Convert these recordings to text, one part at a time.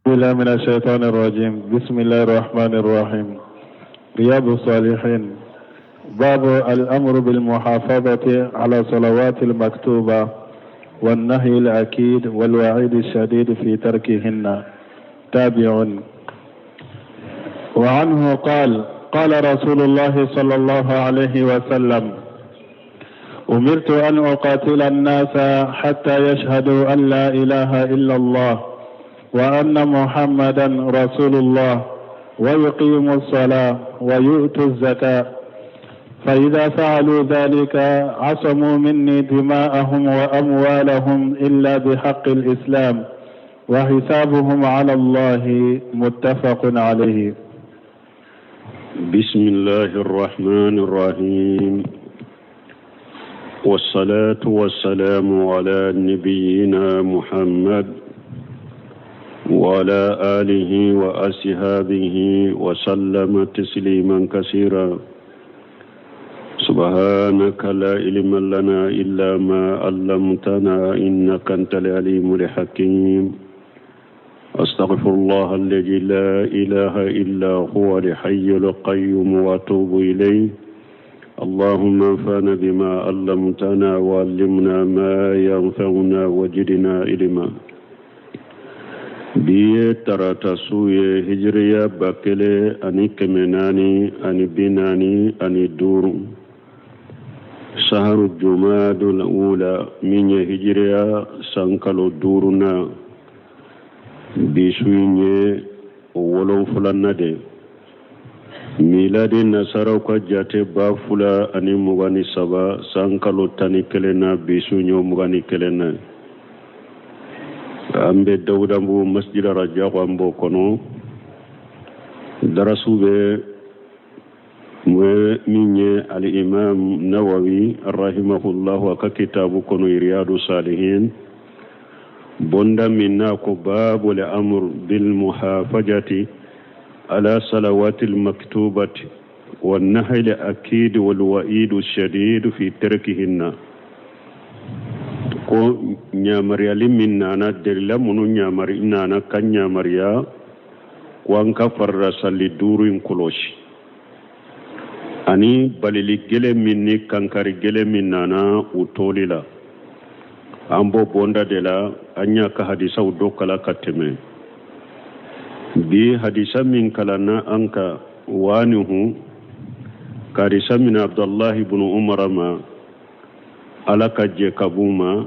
بالله من الشيطان الرجيم. بسم الله الرحمن الرحيم. رياض الصالحين. باب الأمر بالمحافظة على صلوات المكتوبة والنهي الأكيد والوعيد الشديد في تركهن. تابع. وعنه قال رسول الله صلى الله عليه وسلم: أمرت أن أقاتل الناس حتى يشهدوا أن لا إله إلا الله وأن محمدا رسول الله ويقيموا الصلاة ويؤتوا الزكاة، فإذا فعلوا ذلك عصموا مني دماءهم وأموالهم إلا بحق الإسلام وحسابهم على الله. متفق عليه. بسم الله الرحمن الرحيم، والصلاة والسلام على نبينا محمد وعلى آله وأصحابه وسلم تسليما كثيرا. سبحانك لا علم لنا إلا ما علمتنا إنك أنت العليم الحكيم. أستغفر الله الذي لا إله إلا هو الحي القيوم وأتوب إليه. اللهم انفعنا بما علمتنا وعلمنا ما ينفعنا وزدنا علما. biye tarata suye hijriya bakele ani kemenani ani binani ani duru saharu jumadul ula minye hijriya sankalo duruna bisuye wolon fulanna de miladi nasaraw ka jate ba fula ani mugani saba sankalo tani kelena bisunyo mugani kelena ambe dawdambu masjid raja ambo kono darasube minye al-imam Nawawi rahimahullah wa kitabu kono riyadu salihin bonda minna ko babu al-amr bil muhafajati ala salawati al-maktubati wan nahy al-akid wal wa'id ash-shadid fi tarkihinna. ko nyamariya limin nana delila munu nyamari nana kan nyamariya wanka farra salli durin kuloshi ani balili gele minni kankari gele min nana utolila ambo bonda dela anya ka hadisa udokala kateme bi hadisa min kalana anka wanihu karisa min Abdullah ibn Umar ma alaka je kabuma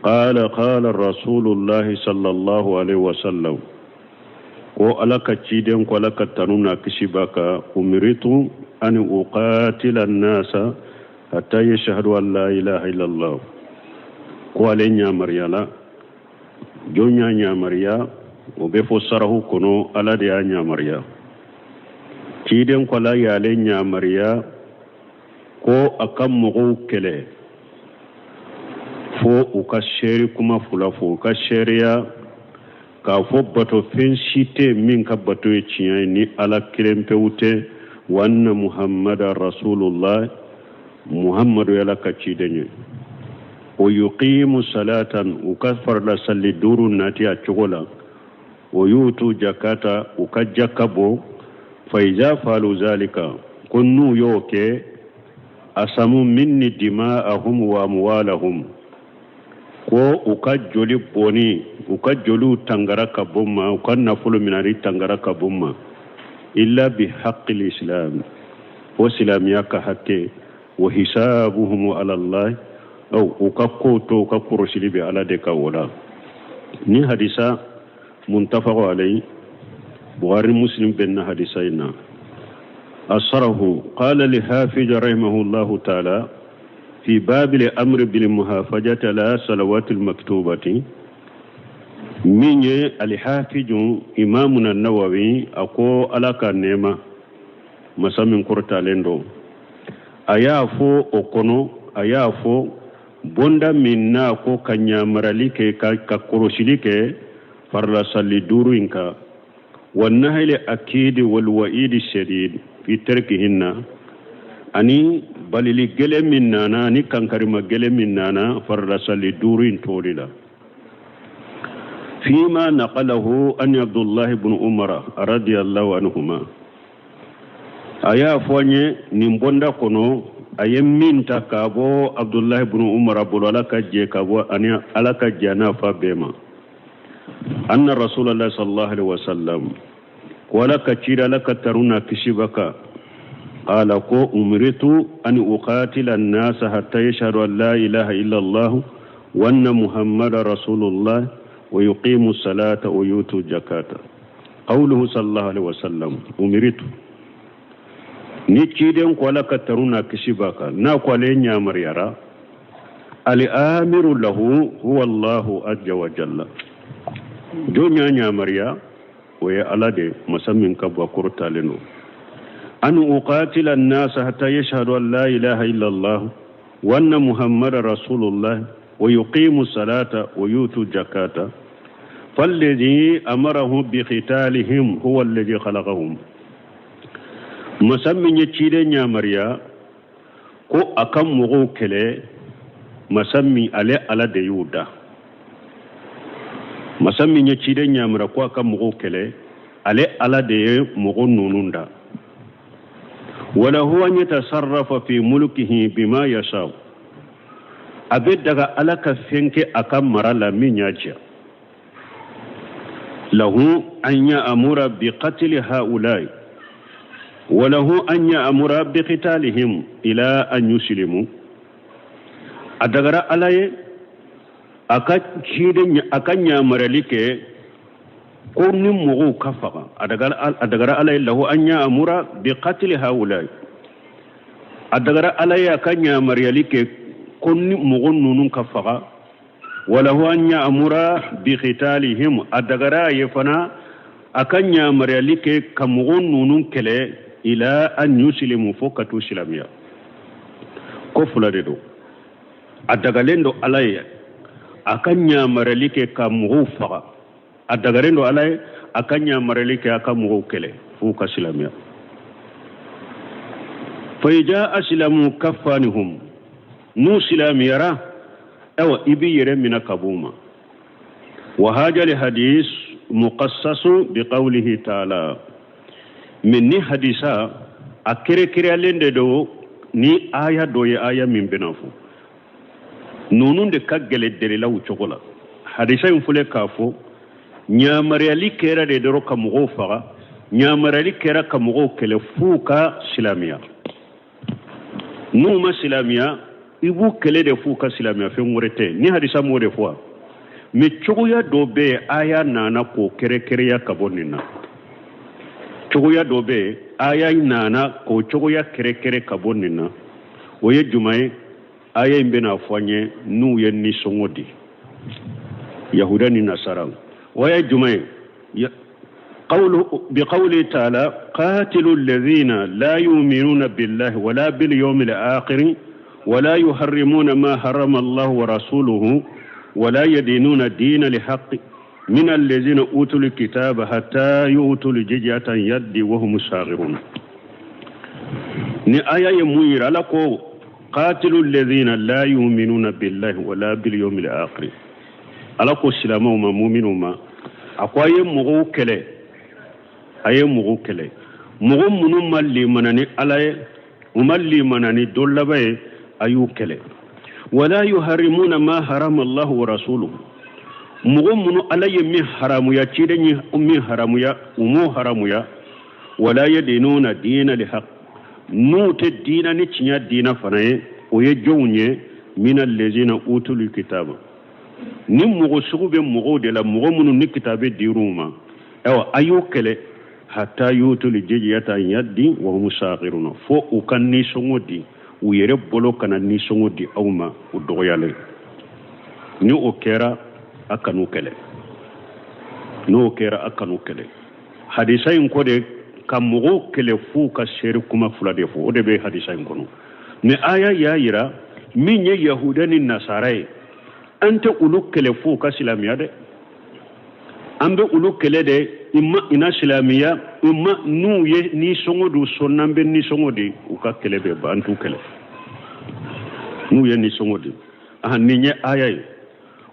قال رسول الله صلى الله عليه وسلم ko alaka ciden ko alaka tanuna kishibaka umiritu an uqatila an-nasa hatta yashhadu an la ilaha illa Allah ko alenya maryala jonya nya marya o be fo sarahu kono ala de nya marya ciden ko la ya lenya marya ko akam mo kele fo uka sheri kuma fula fo uka sheriya ka fo bato fen shite min ka bato e ciyan ni ala kirempe wute wanna muhammada rasulullah muhammadu yala ka cidenye o yuqimu salatan uka farla salli duru nati a cogola o yutu jakata uka jakabo fa iza falu zalika kunnu yoke asamu minni dima'ahum wa amwalahum ko uka joli boni uka jolu tangara kabumma uka nafulu minari tangara kabumma illa bi haqqil islam wa islamiyaka hakke wa hisabuhum ala Allah aw uka koto uka kurushili bi ala de kawala ni hadisa muntafaq alayhi Bukhari Muslim benna hadisa ina asarahu qala li hafiz rahimahullahu ta'ala في باب الأمر بالمحافظة على صلوات المكتوبة من الحافظ إمامنا النووي أكو على كنيمة مسامين كورتا لندو أيافو أكونو أيافو بوندا منا أكو كنيامراليك ككروشليك فرلا صلي دورينكا والنهي الأكيد والوعيد الشديد في تركهن ani balili gele min nana ni kankarima gele min nana farra salli durin tolila فيما نقله أن عبد الله بن عمر رضي الله عنهما أيا فوني نمبوندا كونو أيمين تكابو عبد الله بن عمر بولالك جيكابو أني ألك جانا فبما أن رسول الله صلى الله عليه وسلم ولك تشير لك ترونا كشبك قال كو أمرت أن أقاتل الناس حتى يشهدوا أن لا إله إلا الله وأن محمد رسول الله ويقيموا الصلاة ويؤتوا الزكاة قوله صلى الله عليه وسلم أمرت نيتشيدن كولا كترونا كشباكا ناكوالين يا مريرا الآمر له هو الله عز وجل جونيا يا مريا ويا ألادي مسمين كبوا كورتالينو أن أقاتل الناس حتى يشهدوا أن لا إله إلا الله وأن محمد رسول الله ويقيموا الصلاة ويؤتوا الزكاة فالذي أمره بقتالهم هو الذي خلقهم مسمين يتشيدين يا مريا كو أكم مغوكلي مسمي على ديودا مسمين يتشيدين يا مريا كو أكم مغوكلي على دي مغنونوندا وله أن يتصرف في ملكه بما يشاء أبدأ على كفينك أكم مرلا من يجي له أن يأمر بقتل هؤلاء وله أن يأمر بقتالهم إلى أن يسلموا أدغر علي أكن يأمر لك كون مغو كفر أدغر علي له أن يأمر بقتل هؤلاء أدغر علي أكن يأمر لك كون مغو نون كفر وله أن يأمر بقتالهم أدغر يفنا أكن يأمر لك كمغو نون كله إلى أن يسلموا فوق تسلميا كفر ردو أدغلندو علي أكن يأمر لك كمغو فر أدغرندو علي أكن يأمر لك كمغو كله فوق سلميا فإذا أسلموا كفانهم نو سلاميرا أو إبير من كبوما وهذا الحديث مقصص بقوله تعالى من حديثا أكري لندو ني آية دوي آية من بنافو نونون دي كاغل الدليل وشغلا حديثا ينفل كافو نيامريالي كيرا دي درو كمغو فغا نيامريالي كيرا كمغو كلفوكا سلاميا نوما سلاميا ibu kele de fu ka silamiya fe ngorete ni hadisa mo de fo me chogoya do be aya nana ko kere ya kabonina chogoya do be aya nana ko chogoya kere kabonina oye jumai aya imbena fanye nu ye ni songodi yahudani nasara oye jumai بقوله تعالى قاتلوا الذين لا يؤمنون بالله ولا باليوم الآخر ولا يحرمون ما حرم الله ورسوله ولا يدينون الدين لحق من الذين أوتوا الكتاب حتى يؤتوا الجزية عن يد وهم صاغرون ni aya ye muyira la ko qatilu alladhina la yu'minuna billahi wala bil yawmil akhir ala ko silama ma mu'minuma akwaye mugo kele aye mugo kele mugo munum malli manani alaye umalli manani dollabaye ayu kele wala yuharrimuna ma harama Allah wa rasuluhu mugo munu alaye mi haramu ya cidenyi mi haramu ya umu haramu ya wala yadinuna dina li haqq nuute dina ni cinya dina fanaye oye jownye min allazina utul kitaba ni mugo sugube mugo de la mugo munu ni kitabe diruma ewa ayu kele hatta yutul jijiyata yaddi wa hum saghiruna fo ukanni songodi uyere bolo kana ni songodi awma udoyale ni okera akanu kele no okera akanu kele hadisa in kode kamugo kele fu ka sheri kuma fula de fu ode be hadisa in kono ne aya ya yira minye yahudani nasarai anta ulu kele fu ka silamiya de ambe ulu kele de imma ina silamiya imma nu ye ni songodu sonnambe ni songodi uka kele be bantu kele nu ye ni songodi aha ninye aya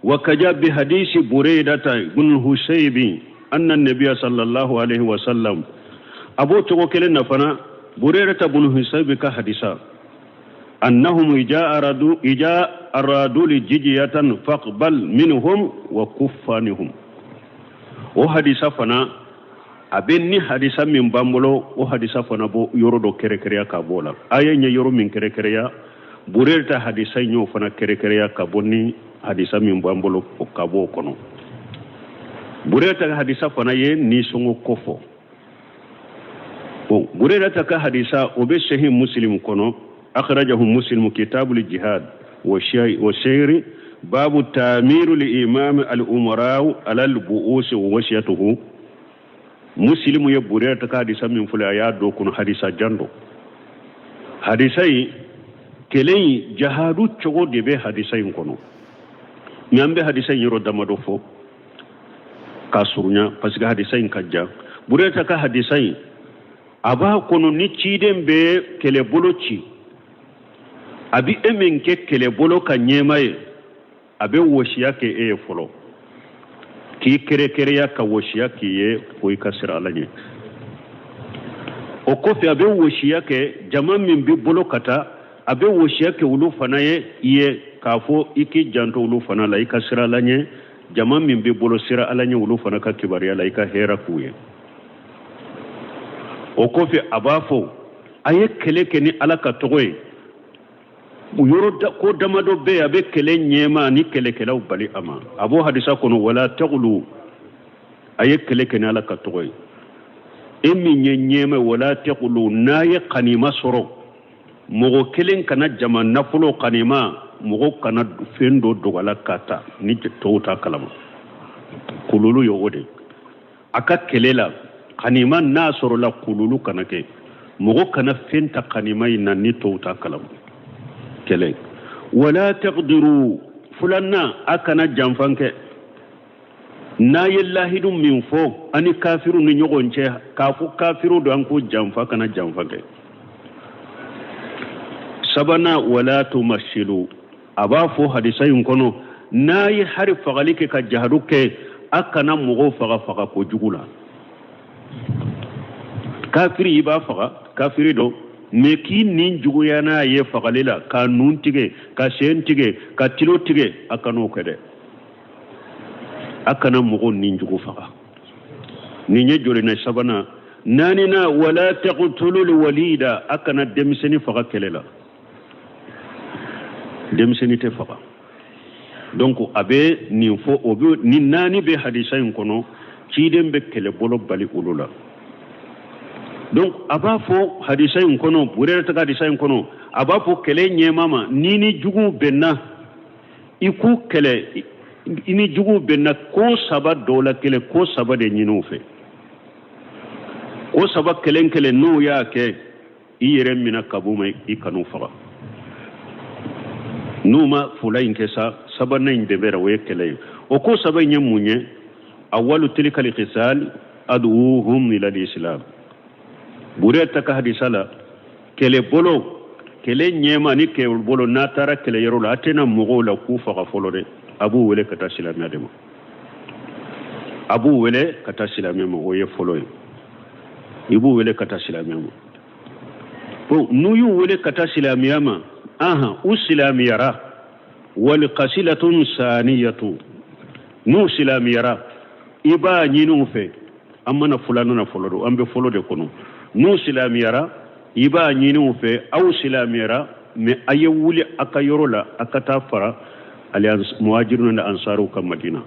وكجاب بحديث بريدة بن الحسيب أن النبي صلى الله عليه وسلم أبو توكلنا فنا بريدة بن الحسيب كحديثا أنهم إجاء أرادوا لجيجية فاقبل منهم وكفانهم وحديثا فنا أبني حديثا من بامبلو وحديثا فنا بو يورو كريكريا كابولا أين يورو من كريكريا بريدة حديثا يو فنا كريكريا كابوني hadisa min bambolo o kabo kono bureta hadisa fana ye ni songo kofo bon bureta ka hadisa o be sahih muslim kono akhrajahu muslim kitabul jihad wa shayri babu ta'mir li imam al umara ala al bu'us wa washiyatuhu muslim ye bureta ka hadisa min fula ya do kono hadisa jando hadisai kelei jihadu chogo de be hadisai kono ñambe hadisa yiro damado fo ka surunya parce que hadisa in kajja bureta ka hadisa aba kono ni ciden be kele boloci abi emen ke kele bolo ka nyemaye abe woshiya ke e folo ki kere ya ka woshiya ki ye ko ikasira alanye o ko fi abe woshiya ke jama min bi bolo kata abe woshiya ke wulu fanaye ye kafo iki janto wulu fana la ika sira lanye jama min be bolo sira alanye wulu fana ka kibariya la ika hera kuye o kofi abafo aye kele keni alaka togoy yoro ko damado be abe kele nyema ni kele kelaw bali ama abo hadisa kono wala taqulu aye kele keni alaka togoy emi nyema wala taqulu naye qanima soro mogo kelen kana jama nafulo qanima mogo kana fendo dogala kata ni towta kalama kululu yogode aka kelela qanima nasoro la kululu kana ke mogo kana fenta qanima ina ni towta kalama kele wala taqdiru fulanna akana jamfanke na yallahidum min fo ani kafiru ni nyogonche kafu kafiru do anko jamfa kana jamfanke sabana wala tumashilu abafo hadisayun kono nayi hari fagalike ka jahaduke akana mugo faga ko jugula kafiri ba faga kafiri do me ki nin jugu yana ye fagalila ka nun tige ka shen tige ka tilo tige akano kede akana mugo nin jugu faga ni nye jore na sabana nanina wala taqtulul walida akana demiseni faga kelela demiseni te faga donc abe ni fo obe ni nani be hadisa en kono ciden be kele bolo bali ulula donc aba fo hadisa en kono burere ta hadisa en kono aba fo kele nyemama nini jugu benna iku kele ini jugu benna ko saba dola kele ko saba de nyinu fe ko saba kele no ya ke iyere mina kabuma ikanu faga numa fulain kesa sabana indebera wekele o ko saba nyemunye awalu tilka alqisal ad'uhum ila alislam bureta ka hadisala kele bolo kele nyema ni ke bolo natara kele yero la atena mugola kufa ga folode abu wele kata silamiya demo abu wele kata silamiya mo ye foloy ibu wele kata silamiya mo bo nuyu wele kata silamiya ma aha usilamiyara wal qasilatun saniyatu nu silamiyara iba nyinu fe amana fulana na folodo ambe folode kono nu silamiyara iba nyinu fe aw silamiyara me ayewuli akayorola akata fara alliance muhajirun na ansaru kam madina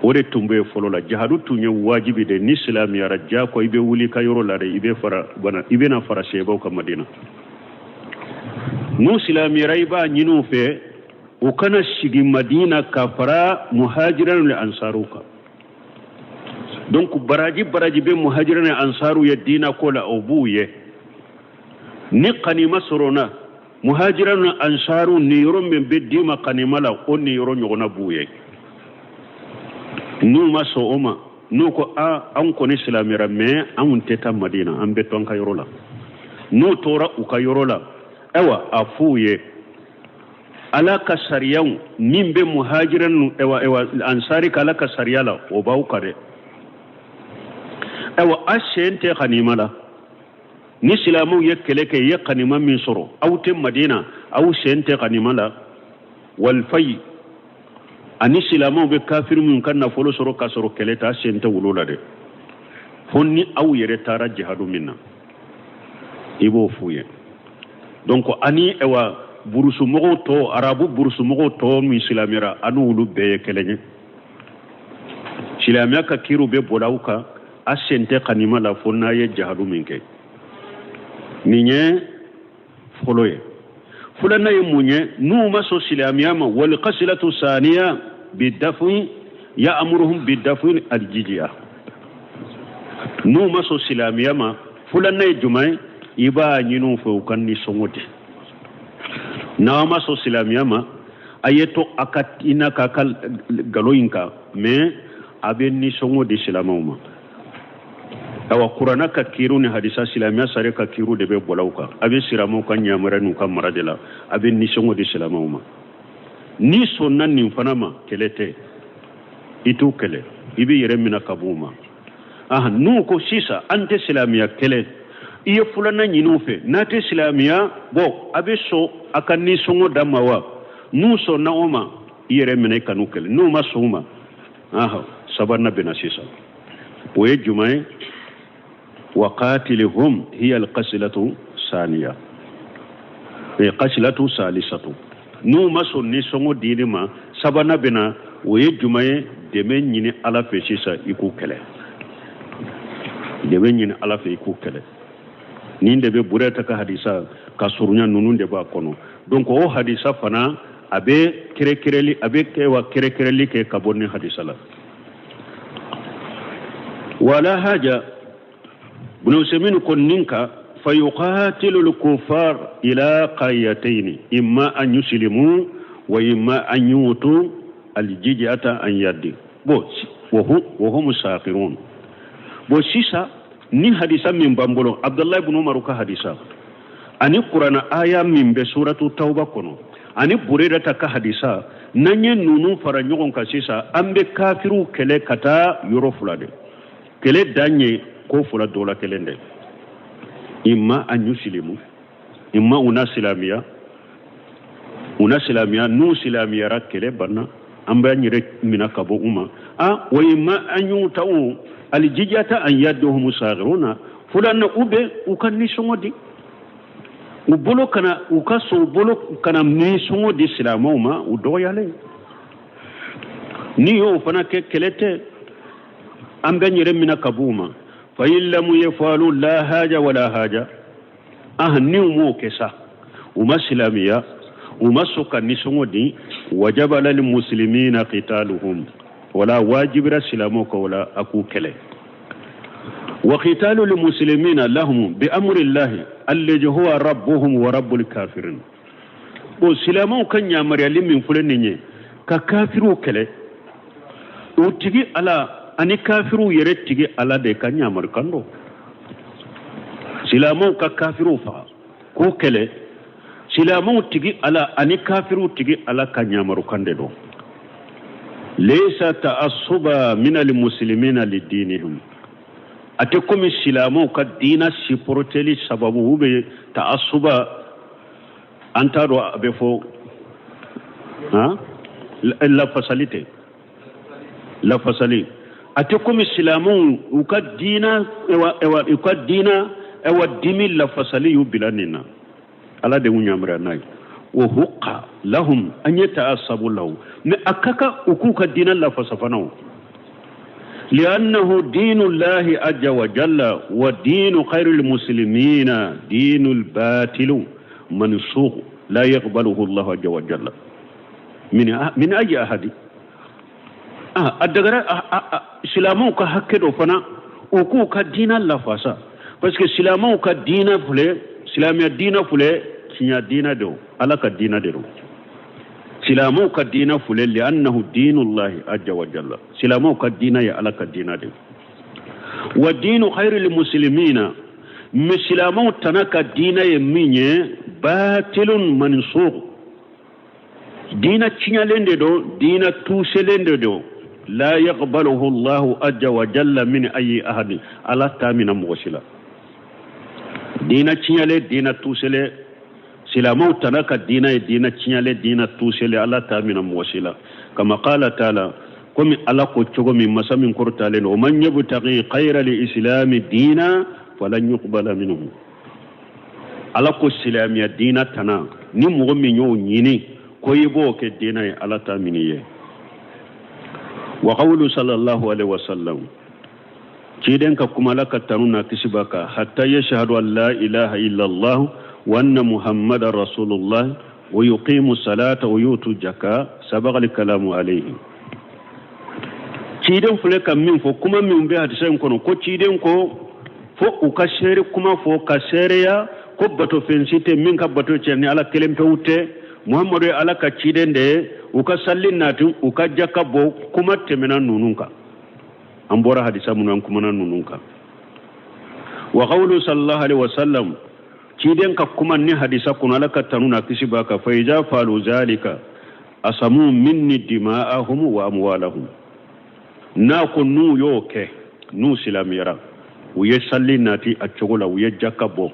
ore tumbe folola jihadu tunye wajibi de ni silamiyara ja ko ibe wuli kayorola de ibe fara bana ibe na fara shebo kam madina nu silamiyara iba nyinu fe o kana shigi madina kafara muhajirun na ansaru ka donc baraji be muhajirin ansaru ya dina ko la obuye ni qanima sorona muhajirin ansaru ni yoron men be dima qanima la on ni yoron yona buye nu maso oma nu ko an ko ni islamira me an teta madina an be ton ka yorola nu tora u ka yorola ewa afuye ala ka sariyaw min be muhajiran ewa ansari kala ka sariyala o baw kare ewa ashente khanimala ni silamu ye kele ke ye khanima min soro awte madina aw shente khanimala wal fay ani silamu be kafir mun kanna folo soro ka soro kele ta shente wulula de fonni aw yere tara jihadu minna ibo fuye donc ani ewa burusu mogo to arabu burusu mogo to mi silamira anu wulu be kelenye silamia ka kiru be bolawka asente kanima la fonna ye jihadu minke ninye foloye fulana ye munye nu maso silamia ma wal qasilatu saniya bidafi ya'muruhum bidafi aljizya nu maso silamia ma fulana ye jumay iba nyinu fo kanni songoti na maso silamia ma ayeto akatina kakal galoyinka me aben ni songo de silamawma awa qur'ana ka kiru ni hadisa silamia sare ka kiru de be bolawka abe siramo kan nyamara nu kan maradela aben ni songo de silamawma ni sonnan ni fanama kelete itu kele ibi yere mina kabuma nu ko sisa ante silamia kele iye fulana nyinu fe nate silamia bo abe so akanni songo damawa nu so na oma yere mina kanu kele nu ma soma sabarna bina sisa we jumay وقاتلهم هي القسلة ثانية قسلة ثالثة نو مسو نسونو دينما سبنا بنا ويجمعي دمين يني على فيسيسا يكو كله دمين يني على في يكو كله نين دبي بوريتا كحديثا كسرنيا نونون دبا كونو دونك او حديثا فنا abe kerekereli abe kewa kerekereli ke kabonni hadisa la wala haja bunu seminu konninka fayuqatilu al-kuffar ila qayatayn imma an yuslimu wa imma an yutu al-jizyata an yaddi bo wa hum saqirun bo sisa ni hadisa min bambolo abdullah ibn umar ka hadisa ani qur'ana aya min be suratu tauba kono ani bureda ta ka hadisa nanye nunu fara nyogon ka sisa ambe kafiru kele kata yoro fulade kele danye ko fula dola kelende imma an yuslimu imma una silamiya nu silamiya ra kele banna amba nyire mina kabo uma wa imma an yutau aljijata an yaduhum saghiruna fulana ube ukanni songodi ubolo kana ukaso bolo kana mi songodi silamoma udoyale ni yo fana ke kelete amba nyire mina kabuma fa illam yafalu la haja wala haja ni mo kesa uma silamiya uma sokani songodi wajaba lil muslimina qitaluhum wala wajibra silamuka wala aku kele wa qitalu lil muslimina lahum bi amri allah alladhi huwa rabbuhum wa rabbul kafirin o silamu kan nyamari limin fulenye ka kafiru kele o tigi ala ani kafiru yere tigi ala de kan nyamar kando silamu ka kafiru fa ko kele silamu tigi ala ani kafiru tigi ala kan nyamar kande do laysa ta'assuba min al-muslimina lidinihim atekomi silamu ka dina siporteli sababu be ta'assuba antaro abefo la facilité atekomi silamu uka dina ewa dimi la fasali yubilanina ala de unyamra nay wa huqa lahum an yata'assabu lahu ma akaka ukuka dina la fasafano li'annahu dinu llahi azza wa jalla wa dinu khairil muslimina dinul batil mansukh la yaqbaluhu allah azza wa jalla min ayi ahadi adagara islamu ka hakkedo fana ukuka dina la fasa parce que islamu ka dina fule islamia dina fule kinya dina do ala ka dina de silamu ka dina fule li annahu dinullahi azza wa jalla silamu ka dina ya ala ka dina de wa dinu khairil muslimina mislamu tanaka dina ya minye batilun mansukh dina ciñalende ɗo dina tuuselende ɗo la yaqbaluhu llahu azza wa jalla min ayi ahadin ala tamina mogo sila dina ciñale dina tuusele silamaw tana ka dina e dina ciñale dina tuusele ala tamina mogo sila kama qala taala komi ala ko cogo min masa min kortalen o man yabtagi khayra li islami dina falan yuqbala minhu ala ko silamiya dina tana ni mogo min yo ñini ko yibo ke dina e ala tamini ye wa qawlu sallallahu alaihi wasallam ciden ka kuma laka tanuna kisibaka hatta yashhadu an la ilaha illa allah wa anna muhammadar rasulullah wa yuqimu salata wa yutu jaka sabaga al kalamu alayhi ciden fule kam min fo kuma min be hadisen kono ko ciden ko fo u ka sere kuma fo ka sereya ko bato fensite min ka bato cerni ala kelempe wutte muhammadu ala ka ciden de u ka sallin natin u ka jaka bo kuma temena nununka an bora hadisa mun an kuma nan nununka wa qawlu sallallahu alaihi wasallam ciden ka kuma ni hadisa kun ala ka tanuna kisibaka fa ija falu zalika asamu minni dima'ahum wa amwalahum na ko nu yoke nu silamira uye salli nati a cogola uye jaka bo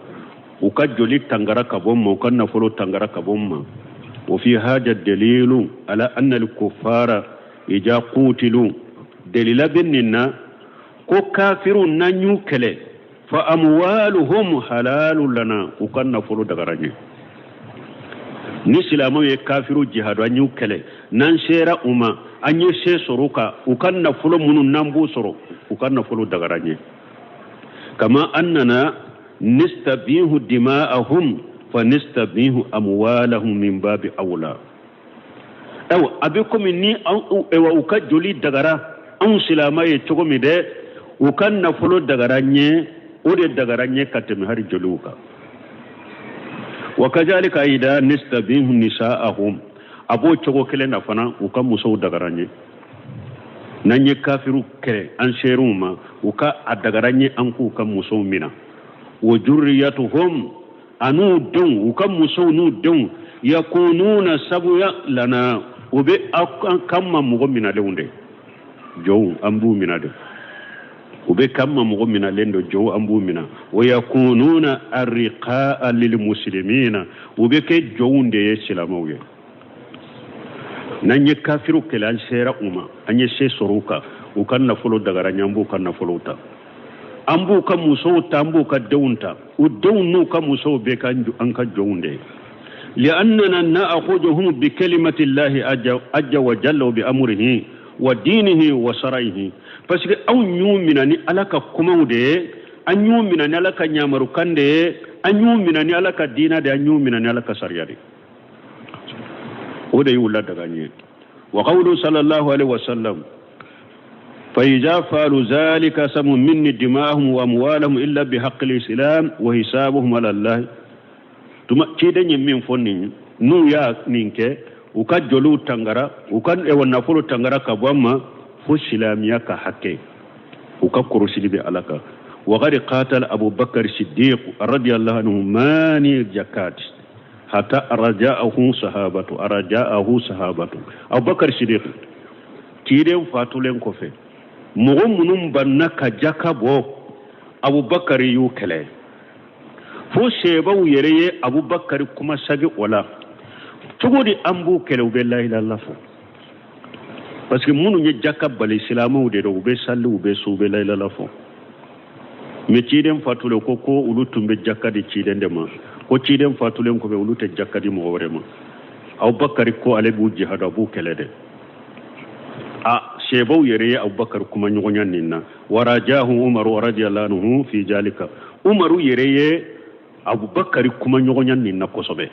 u ka joli tangara ka bo ma u ka nafolo tangara ka bo ma wa fi haja dalilu ala anna al kuffara ija qutilu dalila binna ko kafiru nanyu kele fa amwaluhum halalun lana u ka nafolo dagaranye ni silamo ye kafiru jihadu anyu kele nan shera uma anye se soroka ukanna fulo munu nambu soro ukanna fulo dagaranye kama annana nistabihu dima'ahum fa nistabihu amwalahum min babi awla abikum ni ewa uka joli dagara an silama ye chogomi de ukanna fulo dagaranye ode dagaranye katemi hari joluka وكذلك أيضا نستبيه نساءهم أبو تشوكو كله نفنا وكم مسو دغراني ناني كافرو كله أنشيروما وكا أدغراني أنكو كم مسو منا وجريتهم أنو دون وكم مسو نو دون يكونون سبويا لنا وبي كم مغمنا لونده جو أمبو منا ده ube kamma mogo mina lendo jow ambu mina wa yakununa arriqa'a lil muslimina ube ke jowunde ye silamawye nanye kafiru kelan sera uma anye se soruka ukanna folo dagara nyambu kanna folota ambu ka muso tambu ka dewunta udewnu ka muso be kan anka jowunde li'annana na'khuduhum bi kalimati llahi ajja wa jalla bi amrihi wa dinihi wa sharaihi parce que aw nyumina ni alaka kumaude anyumina ni alaka nyamaru kande anyumina ni alaka dina de anyumina ni alaka sariyade ode yulla daga nye wa qawlu sallallahu alaihi wasallam fa idza falu zalika samu minni dima'ahum wa amwalahum illa bi haqqi al-islam wa hisabuhum ala allah tuma cide min fonni nu ya ninke uka jolu tangara ukan e wonna fulu tangara ka bomma fo silamiya ka hakke uka kurusili bi alaka wa qad qatal abu bakr siddiq radiyallahu anhu mani jakat hatta arja'ahu sahabatu abu bakr siddiq kidem fatulen ko fe mu'minun banaka jakabo abu bakr yu kale fo shebaw yereye abu bakr kuma sagi wala tugudi ambu kele ube la ilaha illallah parce que munu nye jakab bal islamu de do ube sallu ube su ube la ilaha illallah me ciden fatule ko ulutumbe jakadi ciden de ma ko ciden fatule ko be ulute jakadi mo worema aw bakari ko ale bu jihad abu kele de shebaw yere aw bakar kuma nyonya ninna warajahu umar radiyallahu anhu fi jalika umaru yere abu bakari kuma nyonya ninna ko sobe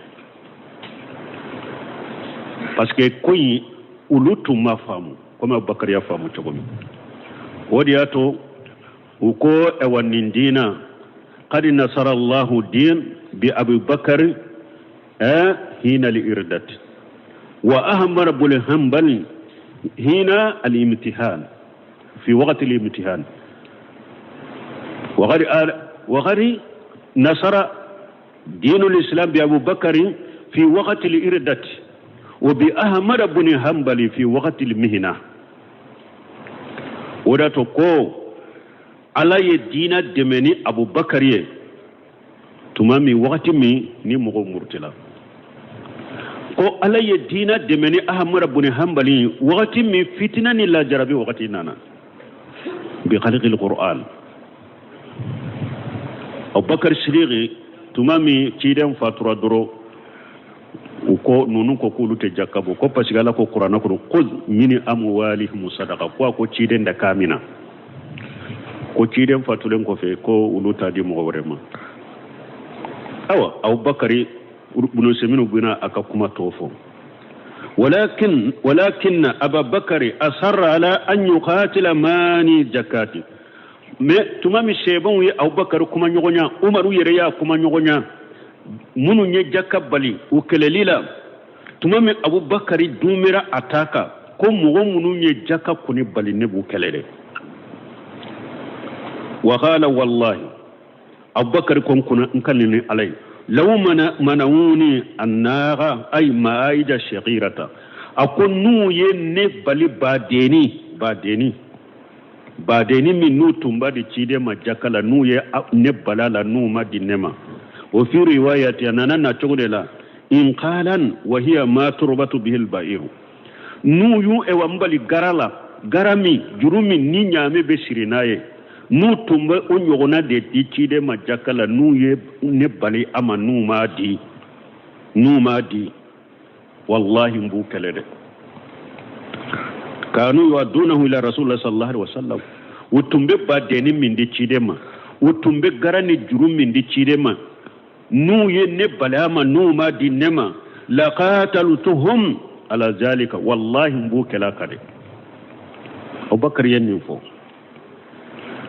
parce que koyi ulutu mafamu comme Abubakar ya famu chogomi wodi ato uko ewanindina qad nasara Allah din bi Abu Bakar hina al-irdat wa ahmar bil hanbal hina al-imtihan fi waqt al-imtihan وغير نصر دين الإسلام بأبو بكر في وقت الإردة وبأحمد بن حنبل في وقت المهنة ودا تقو على الدين دمني أبو بكر تمامي وقت مي نمو مرتلا ko ala ye dina demeni ahmad ibn hanbali waqti mi fitna ni la jarabi waqti nana bi khalqil qur'an abubakar siddiq tumami ciden fatura doro ko nunu ko kulute jakabo ko pasigala ko qur'ana ko qul min amwalihim sadaqa ko ciden da kamina ko ciden fatulen ko fe ko uluta di mo worema awa abubakar بنو سمينو بنا أكاكما توفو ولكن أبا بكر أصر على أن يقاتل ماني جكاتي تمامي سيبون أبو بكر كما نغنيا عمر يريا كما نغنيا منو نجاك بالي وكليلا تمامي أبو بكر دوميرا أتاكا كم منو نجاك كوني بالي نبو كليلي وقال والله أبو بكر كنا نكلمني عليه لو منعوني النار أي مائدة شقيرة أكون نو ينبالي باديني من نو تنبادي تشيدي ما جاكلا نو ينبالا لا نو ما دينما وفي رواية أننا نتقول إن قالا وهي ما تربط به البائر نو يو إوامبالي غرامي جرومي نينيامي بسريناي nu tumbe o nyogona de dicide ma jakala nu ye ne bali ama nu ma di wallahi mbu kelede kanu yuadunahu ila rasulullah sallallahu alaihi wasallam utumbe ba de ni min dicide ma utumbe garani juru min dicide ma nu ye ne bali ama nu ma di nema laqataluhum ala zalika wallahi mbu kelakade abubakar yenni fo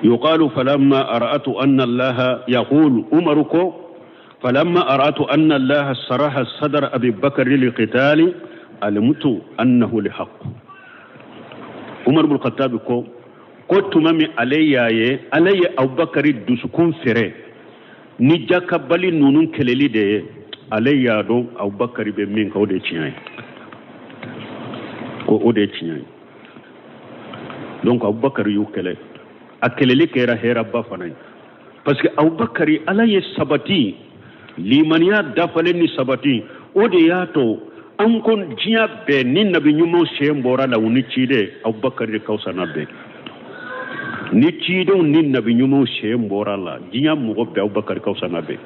يقال فلما أرأت أن الله يقول أمركو فلما أرأت أن الله صرح صدر أبي بكر للقتال علمت أنه لحق عمر بن الخطاب كنت مامي علي أبو بكر الدسكون فري نجاك بالي نونون كليلي دي علي دو أبو بكر بمين كودي تشيني donc أبو بكر يوكلي akelele kera hera bafanay parce que abubakari ala ye sabati limaniya dafale ni sabati o de yato an kon jiya be ni nabi nyumo shembora la uni chide abubakari de kausana be ni chide ni nabi nyumo shembora la jiya mugo be abubakari kausana be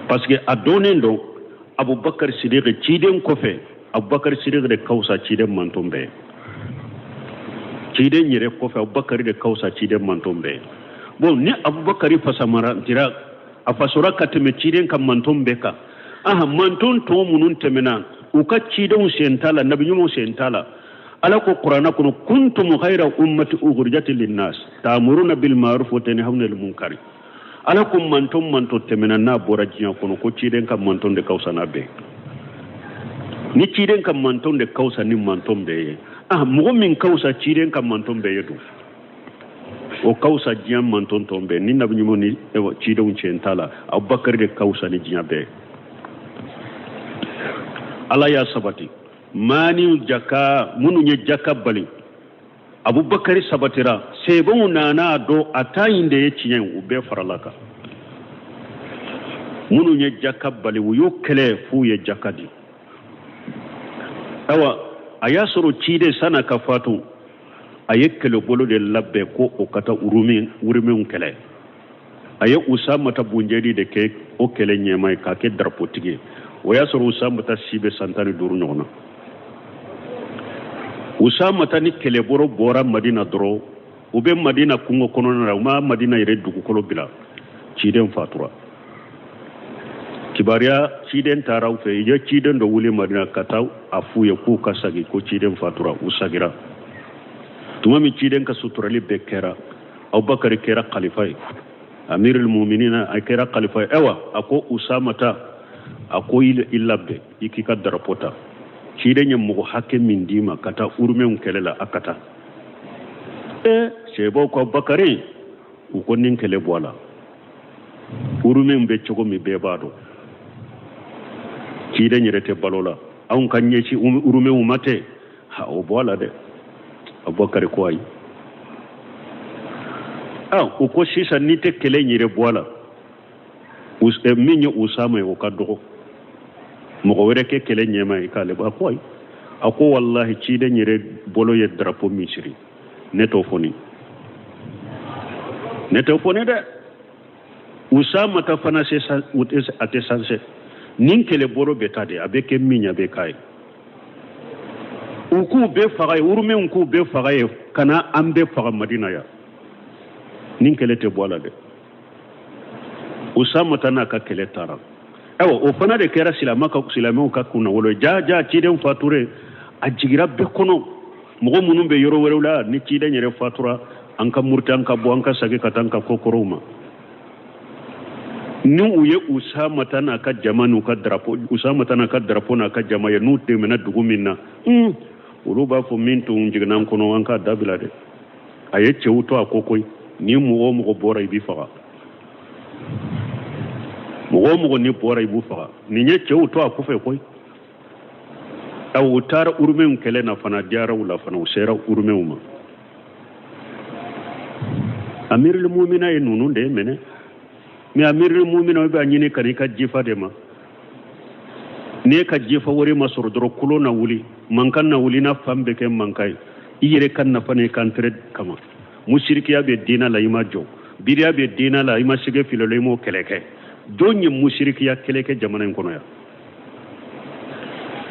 parce que adonendo abubakar siddiq chide ko fe abubakar siddiq de kausa chide mantombe ciden yere ko fa abubakar de kausa ciden mantombe bon ni abubakar fasamara tira afasura katme ciden kam mantombe ka aha manton to munun temena uka ciden sentala nabi nyumo sentala ala ko qur'ana kuno kuntum khayra ummati ukhrijat linnas ta'muruna bil ma'ruf wa tanhauna 'anil munkar ala ko manton temena na borajiya kuno ko ciden kam manton de kausa nabe ni ciden kam manton de kausa ni mantombe mugo min kausa ciren kam manton be yedu o kausa jiam manton tombe ni nabi nyumo ni cide un centala abubakar de kausa ni jiabe ala ya sabati mani jaka munu nye jaka bali abubakar sabatira sebon nana do atayinde ye ciyen ube faralaka munu nye jaka bali wuyo kele fu ye jakadi awa aya soro cide sana ka fatu ayekele bolo de labbe ko o kata urumin kele aye usama ta bunjedi de ke o kele nyemay ka ke drapo tige o ya soro usama ta sibe santani duru nyona usama ta ni kele bora madina doro ube madina kungo kono na ma madina ire dugu kolo bila ciden fatura kibariya ciden taraw fe je ciden do wuli madina kataw afu ye ku kasagi ko ciden fatura usagira tumami ciden ka suturali bekera abubakar kera khalifa amirul mu'minina akera khalifa ewa ako usama ta ako ilabe ikika darapota ciden nyam mo hakke min dima kata urmen kelela akata sebo ko bakari ko nin kele bola urmen be chogo mi be bado ciden yirete balola an kan ye ci urume umate ha o bola de abubakar ko ay o ko sisa ni te kele nyire bola minye usama o kaddo mo ko were ke kele nyema e kale ba ko ay ako wallahi ci de nyire bolo ye drapeau misri neto foni de usama ta fana se ate sanse nin kele boro betade abeke minya be kai uku be faga urume uku be faga kana ambe faga madina ya nin kele te bola de usama tana ka kele tara ewo o fana de kera silama ka kuna wolo ja ciden fature a jigira be kono mogo munun be yoro werula ni ciden yere fatura an ka murta an ka bo an ka sage ka tan ka kokoroma ni uye usama tana ka jamanu ka drapo usama tana ka drapo na ka jama ya nute mena dugu minna uruba fo mintu njignan kono an ka dabila de aye chewuto akokoi ni mugo bora ibi faga mugo ni bora ibu faga ni nye chewuto akufe koi aw utara urmen kele na fana diara wala fana usera urmen amirul mu'mina e nunu de mene mi amirul mu'mina be anyine kari ka jifa de ma ne ka jifa wori masoro doro kulo na wuli mankan na wuli na fambe ke mankai iyere kan na fane kan tred kama mushrikiya be dina la ima jo biriya be dina la ima shige filole mo keleke donye mushrikiya keleke jamana kono ya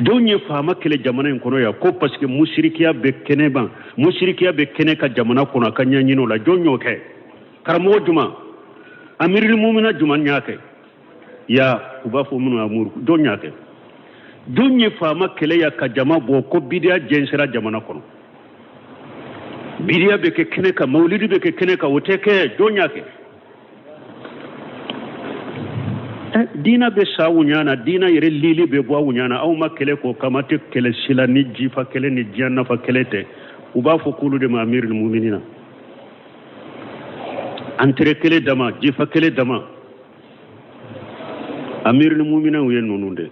donye fama kele jamana kono ya ko parce que mushrikiya be kene ka jamana kono kanya nyino la jonyo ke karamo juma amirul mu'mina juma nyake ya ubafo munu amuru donya ke donye fama kele ya ka jama bo ko bidia jensira jamana kono bidia be ke kene ka maulidi be ke kene ka woteke donya ke dina be sawunyana dina yere lili be bo wunyana aw makele ko kamate kele sila ni jifa kele ni janna fa kelete ubafo kulu de amirul mu'minina entre kele dama jifa kele dama amirul mu'minina wen nonunde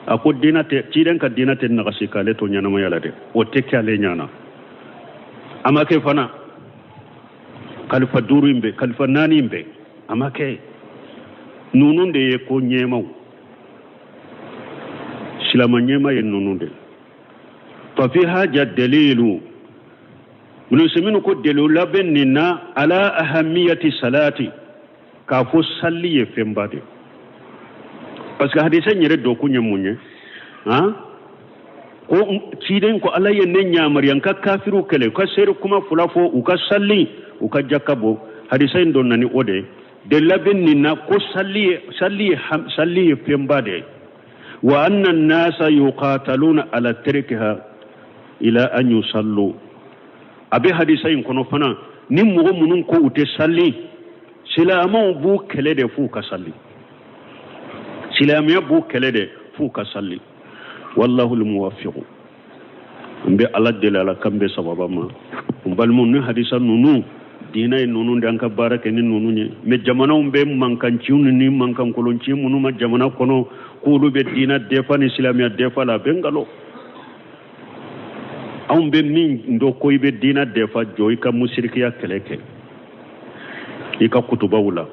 ako dinate ciden ka dinate na kasikale to nyana mayala de o tekkale nyana amake fana khalifa duru imbe khalifa nani imbe amake nununde ye ko nyemaw silama nyema ye nununde fa fi haja dalilu mun seminu ko delu labenina ala ahamiyati salati ka fo salli ye fembade parce que hadise nyere do ko nyamunye ko ciden ko Allah ye nenya maryan ka kafiru kele ka seru kuma fulafo u ka salli u ka jakabo hadise don nani ode de labenina ko salli fembade wa anna an-nasa yuqataluna ala tarkiha ila an yusallu abe hadise kono fana ni mugo munun ko ute salli silama bu kele de fu ka salli silamiya bu kele de fu ka salli wallahu almuwaffiq mbe ala delala kambe sababama balmun ni hadisa nunu dina nunu ndanka barake ni nunu nye me jamana umbe mankan ciunu ni mankan kolonci munu ma jamana kono kulu be dina defa ni silamiya defa la bengalo ambe min ndo koy be dina defa joy ka musrikiya keleke ika kutuba wula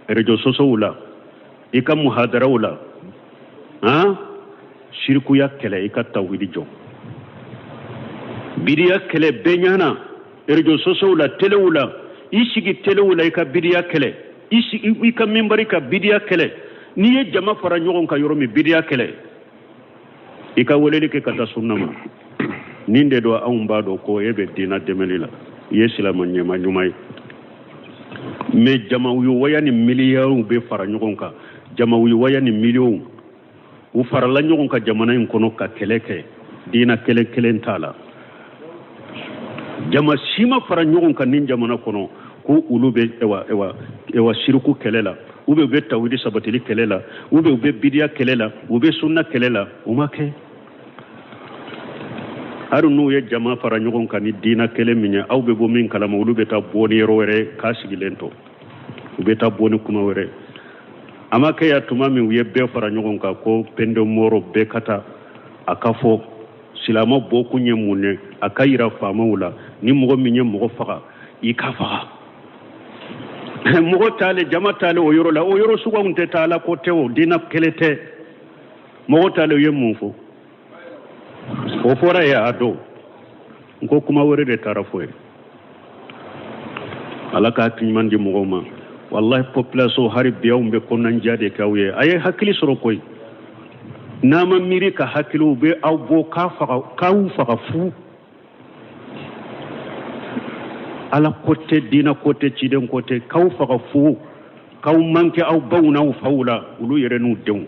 rejo soso wula ika muhadara wula shirku ya kele ika tawhidi jo bidiya kele benyana rejo soso wula tele wula ishigi tele wula ika bidiya kele ika mimbari ka bidiya kele niye jama fara nyogon ka yoromi bidiya kele ika weleli ke kata sunnama ninde do awumba do ko ebe dina demelila yesila manyema nyumay me jama yu wayani miliyaru be fara nyogon ka jama yu wayani miliyon u fara la nyogon ka jamana in kono ka keleke dina kele ntala jama sima fara nyogon ka nin jamana kono ko ulube ewa shirku kelela ube be tawhid sabatili kelela ube bidiya kelela ube sunna kelela umake haru nu ye jama fara nyogon kan ni dina kele minya aw be bo min kala mawlu be ta boni rowere ka sigilento be ta boni kuma were ama ke ya tuma min ye be fara nyogon ka ko pendo moro be kata akafo silama boku nyemune akayira famawula ni mogo minye mogo faga ikafa mogo tale jama tale o yoro suga unte tala ko tewo dina kelete mogo tale yemufo o fora ya ado ko kuma wore de tarafo alaka timmandi mogo ma wallahi population hari biyawbe ko nan jade kawye ay hakili soro koy nama miri ka hakilu be aw bo ka faga fu ala kote dina kote ciden kote kaw faga fu kaw manke aw bawna aw fawla ulu yere nu dew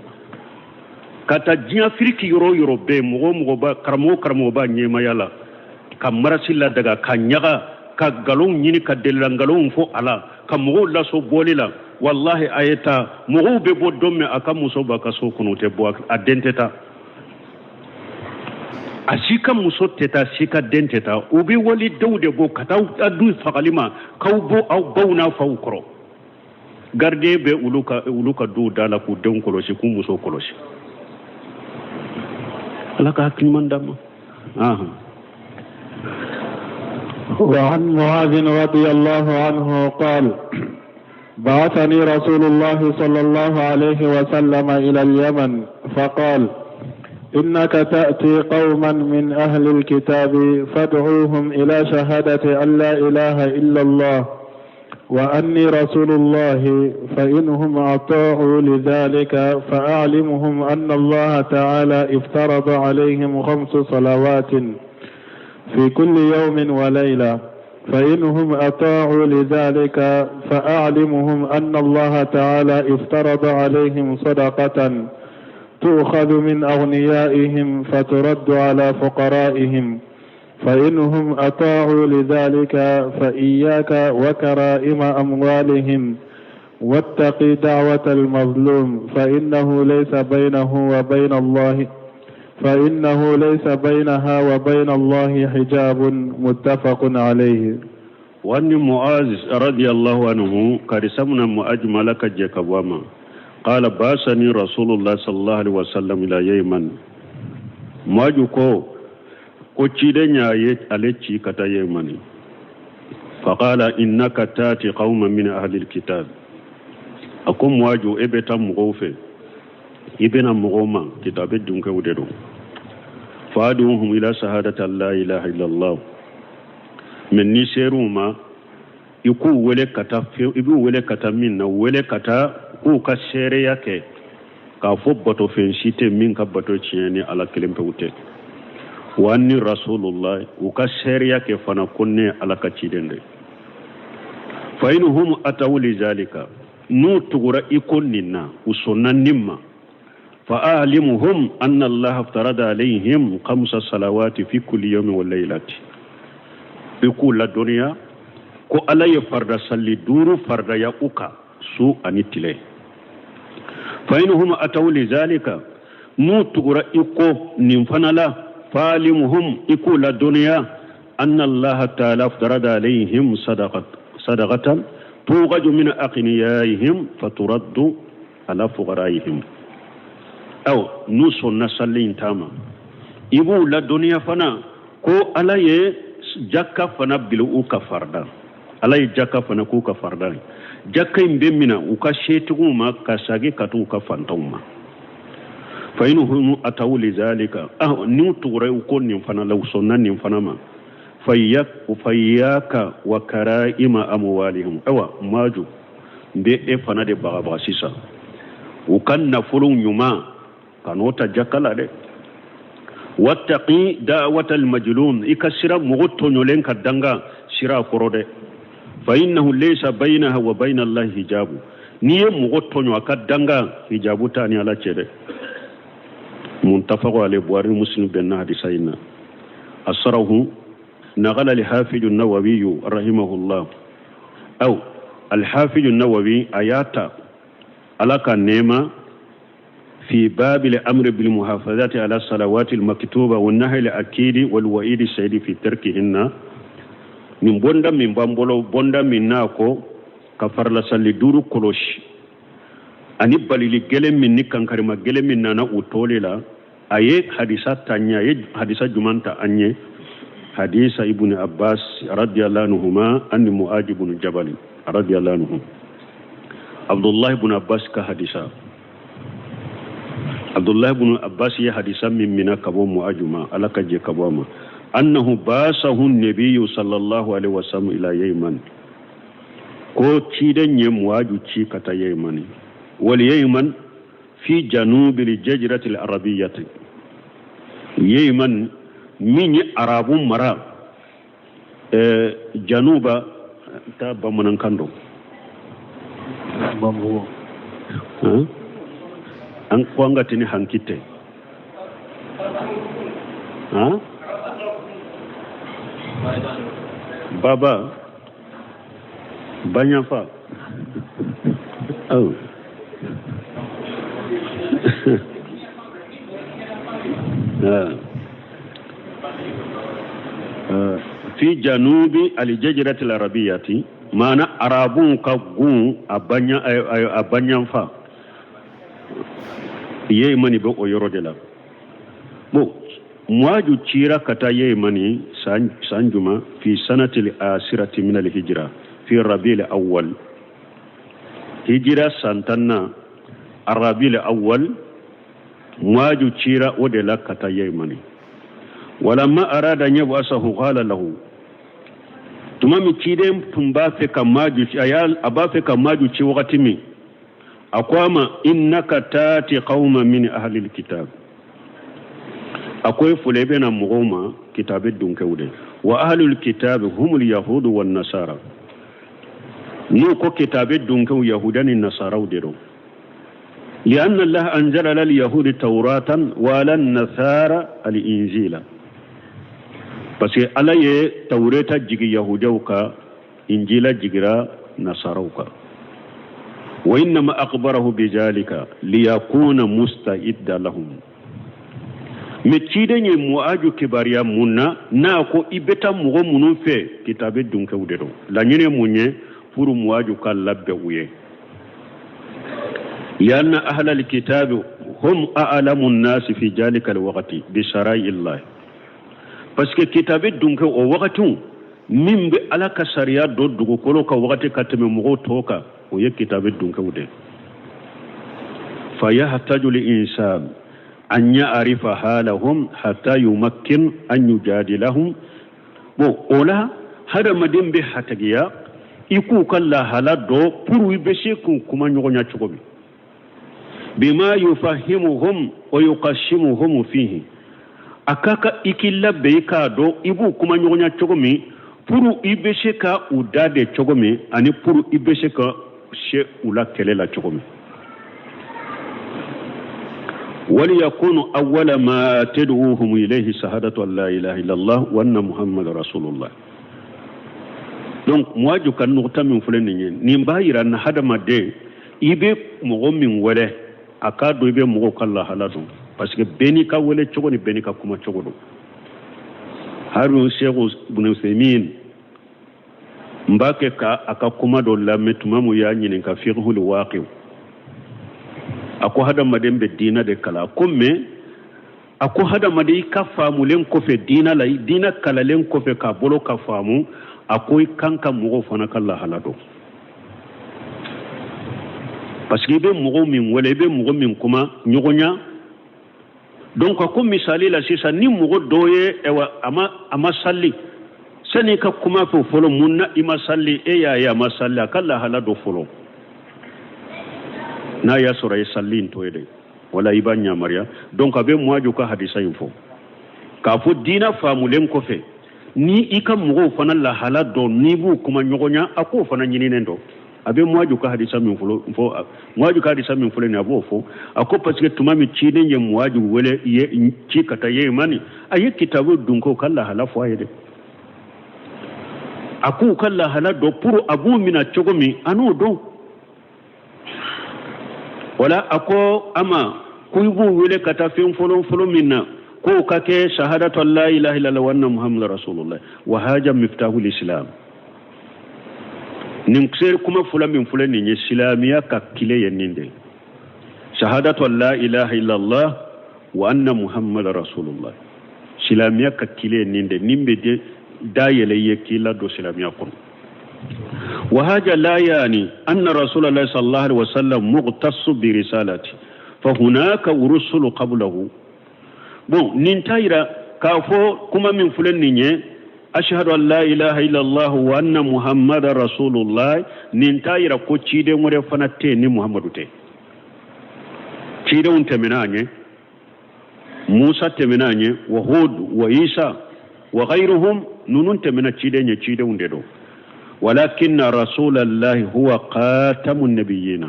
kata ji afriki yoro be mogo ba karamo ba nyema yala kam marasilla daga kanyaga ka galon nyini ka delangalon fo ala ka mogo la so bolila wallahi ayeta mogo be bo domme aka muso ba ka so kuno te bo adenteta asika muso teta sika denteta ubi wali dawde bo kata adu fagalima kawbo aw bawna fa ukro garde be uluka du dala ku den kolosi ku muso kolosi alaka kimandama aha وعن معاذ رضي الله عنه قال بعثني رسول الله صلى الله عليه وسلم إلى اليمن فقال إنك تأتي قوما من أهل الكتاب فادعوهم إلى شهادة أن لا إله إلا الله وأني رسول الله فإنهم أطاعوا لذلك فأعلمهم أن الله تعالى افترض عليهم 5 صلوات في كل يوم وليلة فإنهم أطاعوا لذلك فأعلمهم أن الله تعالى افترض عليهم صدقة تؤخذ من أغنيائهم فترد على فقرائهم فإنهم أطاعوا لذلك فإياك وكرائم أموالهم واتقي دعوة المظلوم فإنه ليس بينها وبين الله حجاب متفق عليه. وأن معاذ رضي الله عنه كرسمنا مؤجمل كجكبوما قال باسني رسول الله صلى الله عليه وسلم إلى يمن ماجوكو كوتشيدنيا يتالتشي كتا يمني فقال إنك تاتي قوما من أهل الكتاب أكم واجو إبتا مغوفي ibena mugoma kitabe dunke wudedo faaduhum ila shahadati la ilaha illa allah men ni seruma iku wele kata minna wele kata ku ka sere yake ka fobbato fenshite min ka bato cieni ala kelempe wute wanni rasulullah u ka sere yake fana kunne ala ka cidende fa inhum atawli zalika nu tugura ikonninna usonna nimma فأعلمهم أن الله افترض عليهم 5 صلوات في كل يوم والليلة يقول الدنيا كو علي فرد صلي دور فرد يأوكا سوء نتلي فإنهم أتوا لذلك نوتغر إكو ننفنلا فأعلمهم يقول الدنيا أن الله تعالى افترض عليهم صدقة توغج من أغنيائهم فترد على فقرائهم أو نوصل نسلين تاما إبو لا دنيا فنا كو على جاكا فنا بلو كفردا على جاكا فنا كو كفردا جاكا يمبمنا وكشيتهما كساجي كتو كفانتهما فإنهم أتوا لذلك نوتوري وكون فنا لو صنن فنا ما فياك وكرائم أموالهم أو ماجو بي فنا دي بغباسيسا وكان نفرون يما kanota jakala de wattaqi da'wat al-majlum ikasira mugoto nyolen kadanga sira korode fa innahu laysa bainaha wa bain Allah hijabu niye mugoto nyo akadanga hijabu tani ala chede muntafaqu alayhi buhari muslim bin hadisaina asrahu nagala al-hafiz an-nawawi rahimahullah aw al-hafiz an-nawawi ayata alaka nema في باب الأمر بالمحافظة على الصلوات المكتوبة والنهي الأكيد والوعيد الشديد في تركهن من بوندا من بامبولو بوندا من ناكو كفر لسالي دورو كولوش أني بالي جلم من نكان كريما جلم من نانا أوتولي لا aye hadisa tanya ye hadisa jumanta anye hadisa ibn Abbas radiyallahu anhuma an Mu'adh ibn Jabal radiyallahu anhu Abdullah ibn Abbas ka hadisa Abdullah ibn Abbas ya hadisa min mina kabo muajuma alaka je kabo ma annahu basahu an-nabiy sallallahu alaihi wasallam ila Yayman ko cidan ye muaju ci kata Yayman wal Yayman fi janub al-jazirah al-arabiyyah Yayman min arabu mara januba ta bamanan kando bambo an kwanga tini hankite baba banyafa oh في جنوب الجزيرة العربية معنى عربون كغون أبانيا فا Yemani be o yoro de la bo muaju chira kata Yemani sanjuma fi sanati al-asirati min al-hijra fi Rabi' al-awwal hijra santanna Rabi' al-awwal muaju chira o de la kata Yemani walamma arada yabasahu qala lahu tumami chidem tumba fe kamaju ayal abafe kamaju chi wakati mi akwama innaka tati qauma min ahli alkitab akoy fulebe na mugoma kitabe dunkewde wa ahli alkitab hum alyahud wan nasara no ko kitabe dunkew yahudani nasara udero لأن الله أنزل لليهود توراة ولا النصارى الإنجيل بس على توراة جيجي يهودوكا إنجيل جيجرا نصاروكا وإنما أخبره بذلك ليكون مستعدا لهم متشيدني مواجو كباريا منا ناكو إبتا مغو منو في كتاب الدنك ودرو لانيني مني فورو مواجو كاللبوية لأن أهل الكتاب هم أعلم الناس في ذلك الوقت بشرائع الله بس كتاب الدنك ووقتهم من بألك سريا دودو كولوكا وقت كتم مغو توكا ويه كتاب الدنك ودرو فيحتاج الإنسان أن يعرف حالهم حتى يمكن أن يجادلهم أولا هذا مدين بحتاجيا يكون كلا حالا دو پرو يبشيكو كما نغنى چوبي بما يفهمهم ويقشمهم فيه akaka ikilla beika do ibu kuma nyonya chogomi puru ibesheka udade chogomi ani puru ibesheka she ula kelela chogomi وليكون أول ما تدعوهم إليه شهادة لا إله إلا الله وأن محمد رسول الله. donc moaju kan nukta min fulani ni mbayira na hada made ibe mogo min wele akado ibe mogo kala haladu parce que beni ka wele chogo ni beni ka kuma chogo do haru Sheikh Ibn Uthaymeen mbake ka akakuma do la metumamu ya nyini ka fiqhul waqi ako hada madembe dina de kala komme ako hada madi ka famu len ko fe dina la dina kala len ko fe ka bolo ka famu ako kanka mugo fana kala halado parce que be mugo min wala be mugo min kuma nyogonya donc ako misali la sisa ni mugo doye ewa ama salli sani ka kuma fo folo munna ima salli e ya masalli kala halado folo na ya sura sallin to yede wala ibanya maria donc abe moaju ka hadisa info ka fo dina famulen ko fe ni ika mugo fana la hala do nibu kuma nyogonya ako fana nyini nendo abe moaju ka hadisa min fo moaju ka hadisa min fo ne abo fo ako parce que tumami chide nye moaju wele ye chikata ye mani ayi kitabu dunko kala hala fo yede ako kala hala do pour abu mina chogomi anu do wala ako ama kuibu wele kata fin folo minna ko kake shahadatu la ilaha illallah wa anna muhammadar rasulullah wa haja miftahul islam nin kser kuma fula min fula ni islamiya ka kile yeninde shahadatu la ilaha illallah وأن محمد رسول الله سلاميا كتيلي نيند نيمبي دايلي يكيلا دو سلاميا كون وهذا لا يعني أن رسول الله صلى الله عليه وسلم مختص برسالته فهناك رسل قبله بون ننتايرا كافو كما من فلان نيني أشهد أن لا إله إلا الله وأن محمد رسول الله ننتايرا كو تشيدي مرفنا تيني محمد تي تشيدي تمناني موسى تمناني وهود وعيسى وغيرهم نونون تمنا تشيدي تشيدي ولكن رسول الله هو خاتم النبيين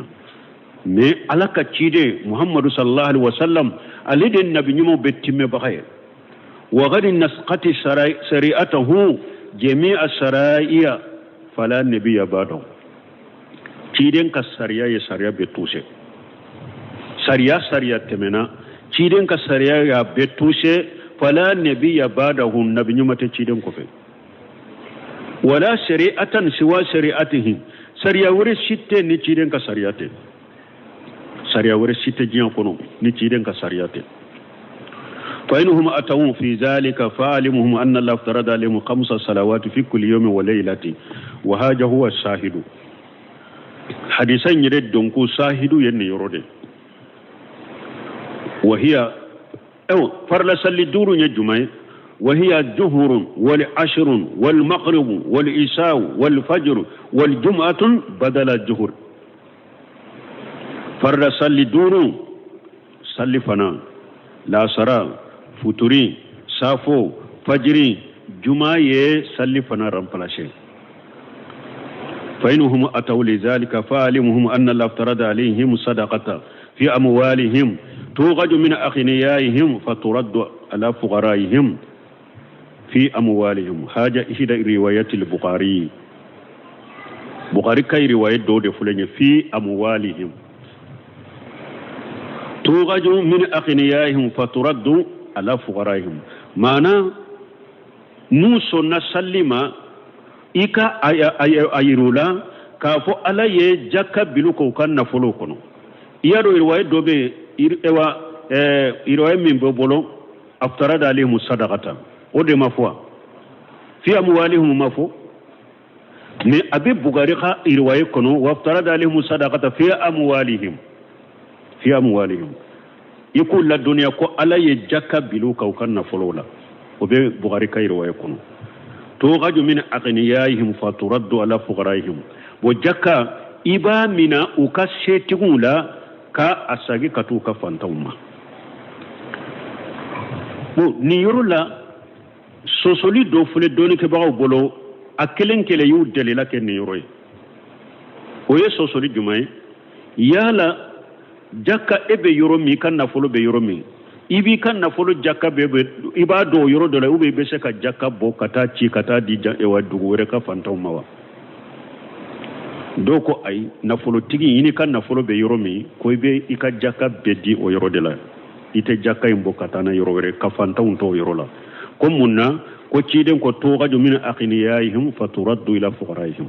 مي على كتشيدي محمد صلى الله عليه وسلم الذي النبي نمو بتم بغير وغير نسقة سريعته جميع السرائع فلا نبي بعده تشيدين كسريا سريع بتوسه سريع تمنا تشيدين كسريا بتوسه فلا نبي بعده النبي نمو تشيدين كفي ولا شريعة سوى شريعتهم سريع ورس شتى نتشيدن كسريعته سريع ورس شتى جيان كنو نتشيدن كسريعته فإنهم أتوا في ذلك فعلمهم أن الله افترض عليهم 5 صلوات في كل يوم وليلة وهذا هو الشاهد حديثا يرد دونكو شاهد ين يرد وهي فرلس للدور يجمع وهي الظهر والعشر والمغرب والعشاء والفجر والجمعة بدل الظهر فرد صلي دور صلي فنا لا سرا فطري صافو فجري جمعة صلي فنا رمبلاشي فإنهم أتوا لذلك فعلمهم أن الله افترض عليهم صدقة في أموالهم توغج من أغنيائهم فترد على فقرائهم في أموالهم هذا إحدى روايات البخاري كاي رواية دود فلان في أموالهم توغج من أغنيائهم فترد على فقرائهم معنى نوسو نسلما إيكا أيرولا كافو على يجاكا بلوكو كان نفلوكو يارو رواية دوبي رواية من ببولو افترض عليهم صدقة ode mafwa fi amwalihim mafu ni abi bugarika irwaye kono waftarada alaihim sadaqata fi amwalihim yakul la dunya ko ala ye jakka bilu kaw kanna folola obe bugarika irwaye kono to gaju min aqniyaihim faturaddu ala fuqaraihim bo jakka iba mina ukashetigula ka asagi katu ka fantawma bo ni yorula sosoli do fule doni ke bawo bolo akelen kele yu delila ke ni roy oye sosoli jumay yala jakka ebe yoro mi kan na folo be yoro mi ibi kan na folo jakka be iba do yoro do la ube be se ka jakka bo kata ci kata di jan e wadugo re ka fantaw mawa doko ay na folo tigi yini kan na folo be yoro mi ko be ika jakka be di o yoro de la ite jakka imbo kata na yoro re ka fantaw to yoro la كمنا كوتشيدن كتوغا من أغنيائهم فترد إلى فقرائهم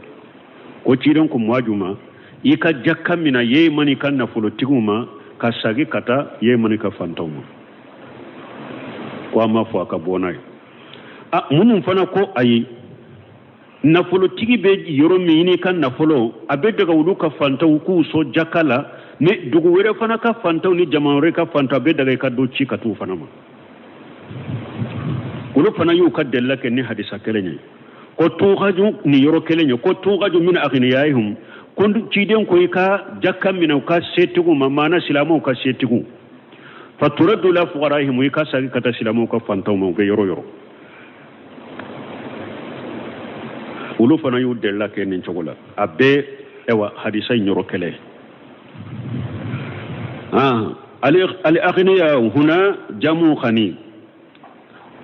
كوتشيدن كمواجما يكا جاكا من يمني كان نفلو تيغوما كاساغي كتا يمني كفانتوما وما فواكا بوناي منون فانا كو أي نفلو تيغي بي يرومي يني كان نفلو أبدغا ولو كفانتو كو سو جاكالا ني دوغو ويرا فانا كفانتو ني جماوري كفانتو أبدغا كدو تشي كتو فانما ولو فانا يو كدل لك ني حديثا كلني ko tuugaju ni yoro kelenyo ko tuugaju min aghniyahum kon ciiden ko ka jakka min ka setigu mamana silamo ka setigu faturaddu la fuqarahum ka sagi kata silamo ka fantaw mo ge yoro yoro ulu fana yu della ke nin chogola abe ewa hadisa yoro kele al aghniya huna jamu khani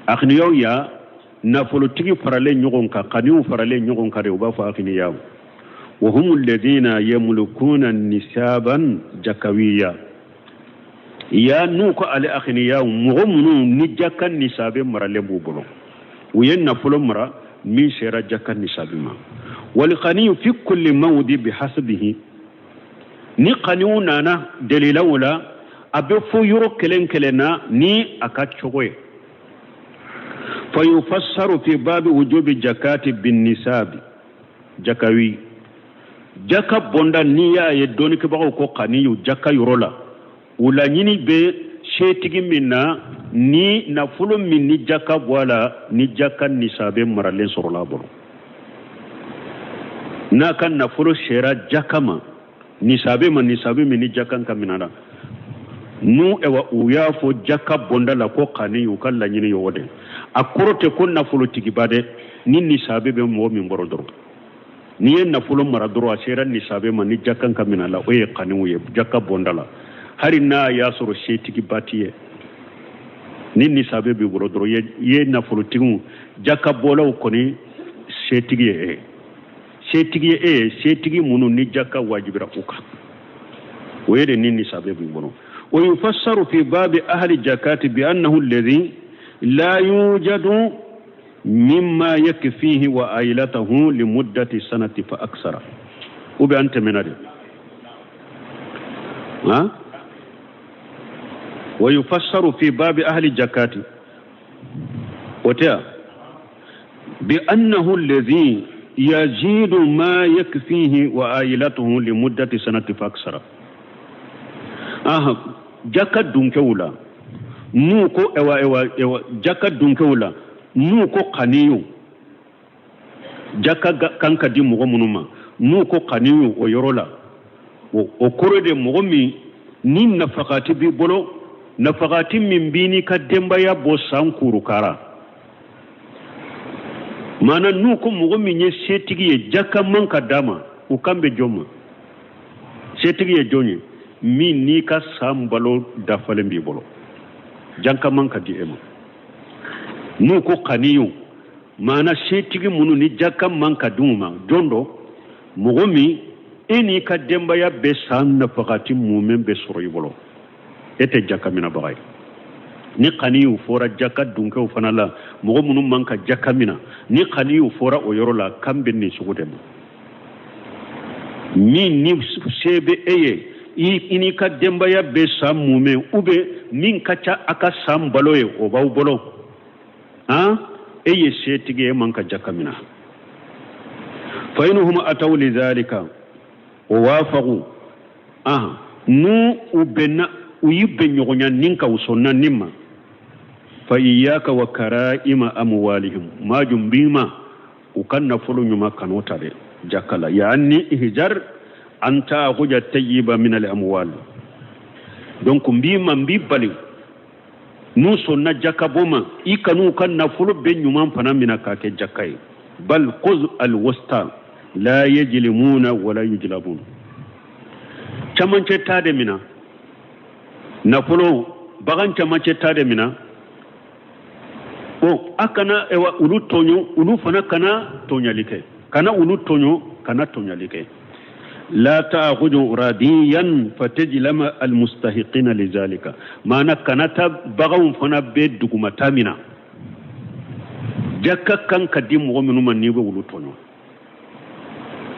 aghniya ya nafolo tigi farale nyogon ka kaniu farale nyogon ka rewba fa aghniya wa hum alladhina yamlukuna nisaban jakawiya ya nuko al aghniya mu'minu ni jakan nisabe marale bubulo wiyen nafolo mara min shera jakan nisabima wal khani fi kulli mawdi bihasbihi ni qaniuna na dalilawla abe fo yoro kelen kelena ni aka chogoye fa yufassaru fi babi wujubi jakati bin nisabi jakawi jaka bonda niya ye doni ke bago ko kaniyu jaka yorola ula nyini be shetigi minna ni nafulu min ni jaka wala ni jaka nisabe maralen sorola bolo na kan nafulu shera jaka ma nisabe min ni jaka kaminana nu ewa uya fo jaka bonda la ko kaniyu kala nyini yode akorote ko nafulu tigibade ni nisabe be mo min borodoro ni en nafulu maradoro ashera nisabe man ni jaka kaminala o ye kaniyu ye jaka bonda la hari na ya soro shetigi batiye ni nisabe be borodoro ye nafulu tigu jaka bola ko ni shetigi shetigi munu ni jaka wajibira uka wede ni nisabe be bono ويفسر في باب أهل الجكاة بأنه الذي لا يوجد مما يكفيه وآيلته لمدة سنة فأكثر وبأنت من هذا ويفسر في باب أهل الجكاة بأنه الذي يزيد ما يكفيه وآيلته لمدة سنة فأكثر jaka dunkewula nuko ewa jaka dunkewula nuko kaniyu jaka kanka di mogo munuma nuko kaniyu o yorola o korode mogo mi ni nafakati bi bolo nafakati min bini ka dembaya bo sankuru kara mana nuko mogo mi nye setigi ye jaka manka dama ukambe joma setigi ye jonye min ni ka sambalo dafalen bi bolo janka man ka di ema nu ko kaniyu mana setigi munu ni jakka man ka duma jondo mogomi eni ka demba ya be san na fakati mumen be soro yibolo ete jakka mina bagay ni kaniyu fora jakka dunke o fanala mogo munu man ka jakka mina ni kaniyu fora o yorola kambe ni sugudem min ni sebe eye ini ka dembaya be sam mume ube min kacha aka sam baloye o baw bolo eye setige man ka jakamina fa inhum ataw li zalika wa wafaqu nu ubena uyibe nyogonya ninka usonna nimma fa iyyaka wa karaima amwalihim majum bima ukanna fulu nyuma kanota de jakala yani ihjar anta huja tayyiba min al-amwal donc mbi bali nu sonna jakaboma ikanu kan nafulu be nyuma fana mina ka ke jakai bal quz al-wasta la yajlimuna wala yujlabun chamanche tade mina nafulu bagan chamanche tade mina o akana ewa ulu tonyo ulu fana kana tonyalike kana ulu tonyo kana tonyalike لا تأخذ راديا فتجلم المستحقين لذلك ما نكنت بغون فنا بيد دغمتا منا جكا كان كديم ومن من نيبو ولوتونو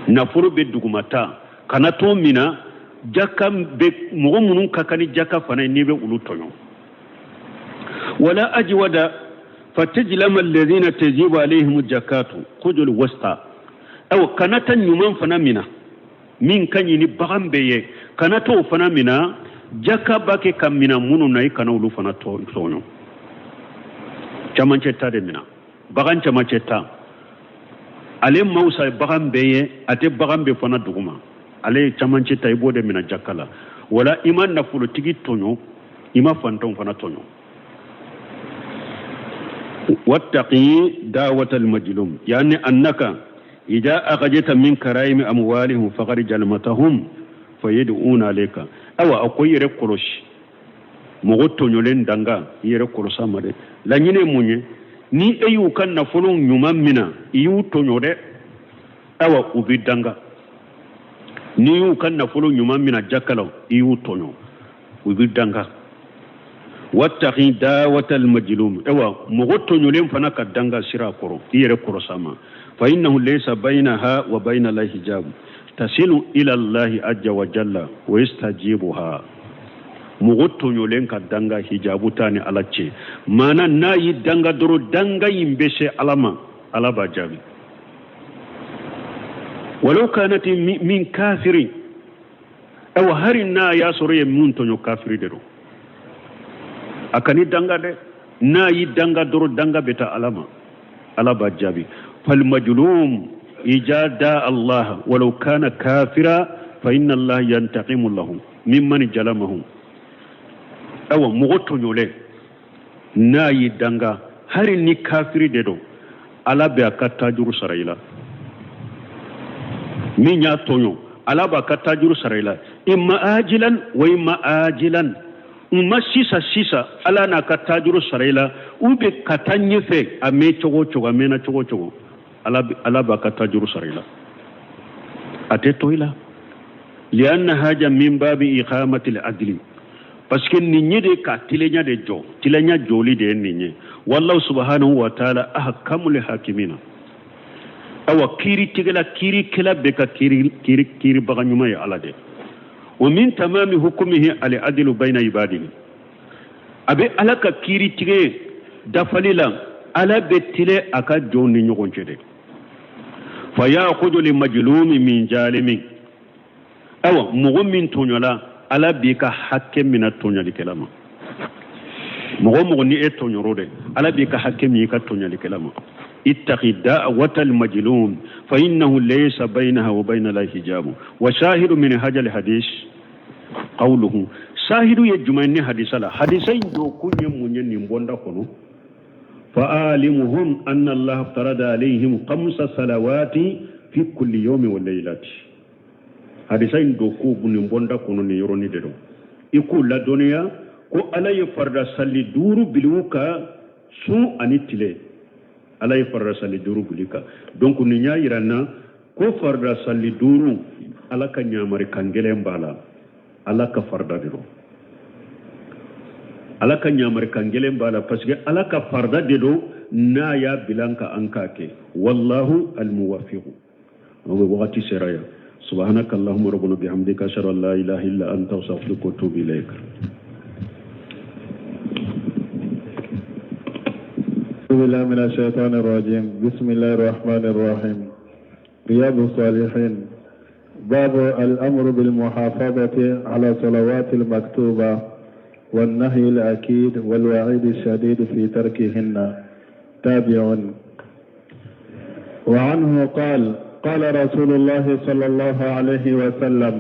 نفور بيد دغمتا كانتو منا جكا مغمن ككني جكا فنا نيبو ولوتونو ولا أجود فتجلم الذين تجيب عليهم الزكاة خذوا الوسطى أو كانت نيمان فنا منا min kanyi ni bagan beye kana to fana mina jaka bake kamina munu nay kana ulu fana to sonyo chamanche tade mina bagan chamanche ta ale mausa bagan beye ate bagan be fana duguma ale chamanche ta ibode mina jakala wala iman na fulu tigi tonyo ima fanton fana tonyo wattaqi da'watal majlum yani annaka إذا أخذت من كرائم أموالهم فقد جلمتهم فيدعون عليك أو أقوي ركولوش مغتو نيولين دانغا يركولو سامده لا نيني موني ni ayu kan na fulun nyuma mina iyu tonyo de awa ubi danga ni yu kan na fulun nyuma mina jakalaw iyu tonyo ubi danga wattaqi dawatal majlum awa mugoto nyolen fana ka danga sira koro iyere koro sama fa innahu laysa bainaha wa baina la hijab tasilu ila Allah azza wa jalla wa yastajibuha mugoto nyolen ka danga hijabu tani alache mana nayi danga doro danga yimbeshe alama alaba jabi walau kanat min kafirin aw harina ya sore mun tonyo kafiri dero akani danga de nayi danga doro danga beta alama alaba jabi fal majlum ijada Allah walau kana kafira fa inna Allah yantaqimu lahu mimman jalamahu awa mugoto nyole nayi danga hari ni kafiri dedo ala be akata juru saraila minya tonyo ala ba akata juru saraila imma ajilan wa imma ajilan umma sisa ala na akata juru saraila ube katanye fe ame chogo chogo amena chogo chogo ala ba akata juru saraila ate toila lianna haja min babi iqamati al-adli parce que ninyi de ka tilenya de jo tilenya joli de ninyi wallahu subhanahu wa ta'ala ahkamul hakimina awa kiri tigala kiri kila be ka kiri baganyuma ya ala de wa min tamami hukmihi al-adlu bayna ibadihi abe alaka kiri tige dafalila ala betile aka joni nyogonje de fa ya'khudhu li majlumi min jalimin awa mugo min tonyola ala bi ka hakke mina tonyali kelama mugo ni e tonyoro de ala bi ka hakke mi ka tonyali kelama ittaqi da'wata al-majlum fa innahu laysa bainaha wa bain la hijab wa shahidu min hadha al-hadith qawluhu shahidu yajma'ni hadisala hadisain do kunye munye ni mbonda kono fa alimuhum anna Allah farada alayhim 5 salawati fi kulli yawmi wa laylati hadisain do ko bunin bonda kono ne yoroni de do iku la doniya ko alay farda salli duru biluka su anitile alay farda salli duru bilika donc ni nyaayirana ko farda salli duru alaka nyaamari kangele mbala alaka farda de do alaka nyaamari kangele mbala parce que alaka farda de do na ya bilanka ankake wallahu almuwaffiq waqti seraya سبحانك اللهم ربنا بحمدك أشهد أن لا إله إلا أنت أستغفرك وأتوب إليك. أعوذ بالله من الشيطان الرجيم. بسم الله الرحمن الرحيم. رياض الصالحين. باب الأمر بالمحافظة على صلوات المكتوبة والنهي الأكيد والوعيد الشديد في تركهن. تابع. وعنه قال رسول الله صلى الله عليه وسلم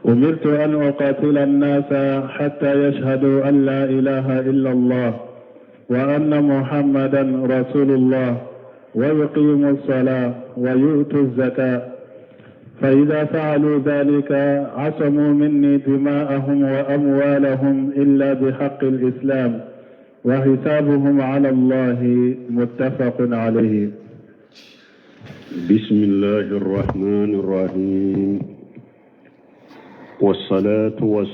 أمرت أن أقاتل الناس حتى يشهدوا أن لا إله إلا الله وأن محمدا رسول الله ويقيموا الصلاة ويؤتوا الزكاة فإذا فعلوا ذلك عصموا مني دماءهم وأموالهم إلا بحق الإسلام وحسابهم على الله متفق عليه. بسم الله الرحمن الرحيم والصلاة والسلام